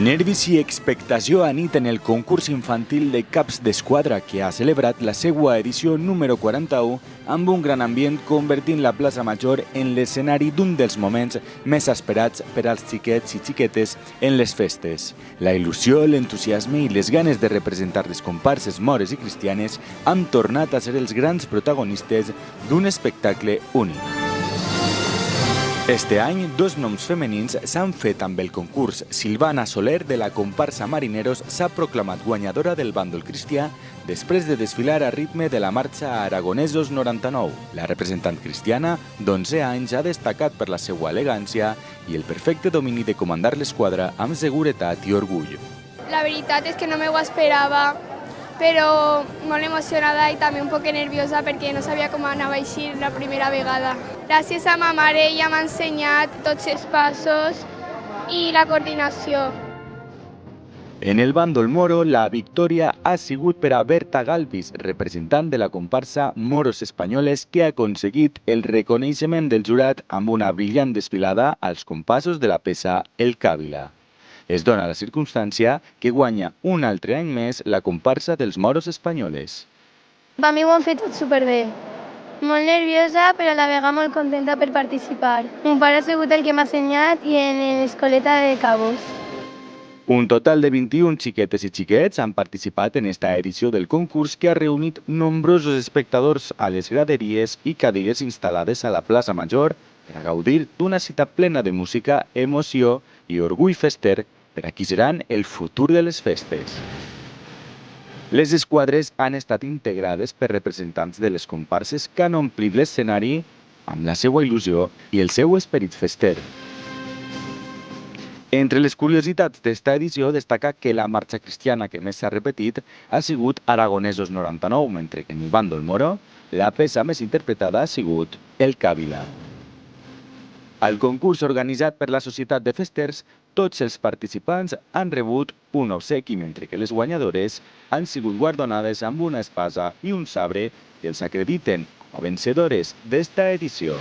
Nervis i expectació anit en el concurs infantil de caps d'esquadra que ha celebrat la seva edició número 41 amb un gran ambient convertint la plaça Major en l'escenari d'un dels moments més esperats per als xiquets i xiquetes en les festes. La il·lusió, l'entusiasme i les ganes de representar les comparses mores i cristianes han tornat a ser els grans protagonistes d'un espectacle únic. Este any, dos noms femenins s'han fet amb el concurs. Silvana Soler, de la comparsa Marineros, s'ha proclamat guanyadora del bàndol cristià després de desfilar a ritme de la marxa Aragonesos 99. La representant cristiana, d'11 anys, ha destacat per la seva elegància i el perfecte domini de comandar l'esquadra amb seguretat i orgull. La veritat és que no m'ho esperava, però molt emocionada i també un poc nerviosa perquè no sabia com anava a eixir la primera vegada. Gràcies a ma mare, ella m'ha ensenyat tots els passos i la coordinació. En el bàndol moro, la victòria ha sigut per a Berta Galvis, representant de la comparsa Moros Espanyoles, que ha aconseguit el reconeixement del jurat amb una brillant desfilada als compassos de la peça El Càvila. Es dona la circumstància que guanya un altre any més la comparsa dels Moros Espanyoles. Per mi ho han fet tot superbé. Molt nerviosa, però a la vegada molt contenta per participar. Mon pare ha sigut el que m'ha ensenyat i en l'escoleta de Cabos. Un total de 21 xiquetes i xiquets han participat en esta edició del concurs que ha reunit nombrosos espectadors a les graderies i cadires instal·lades a la plaça Major per a gaudir d'una cita plena de música, emoció i orgull fester per a qui seran el futur de les festes. Les esquadres han estat integrades per representants de les comparses que han omplit l'escenari amb la seva il·lusió i el seu esperit fester. Entre les curiositats d'esta edició destaca que la marxa cristiana que més s'ha repetit ha sigut Aragonesos 99, mentre que en el bàndol moro la peça més interpretada ha sigut El Càvila. Al concurs organitzat per la Societat de Festers, tots els participants han rebut un obsequi, mentre que les guanyadores han sigut guardonades amb una espasa i un sabre que els acrediten com a vencedores d'esta edició.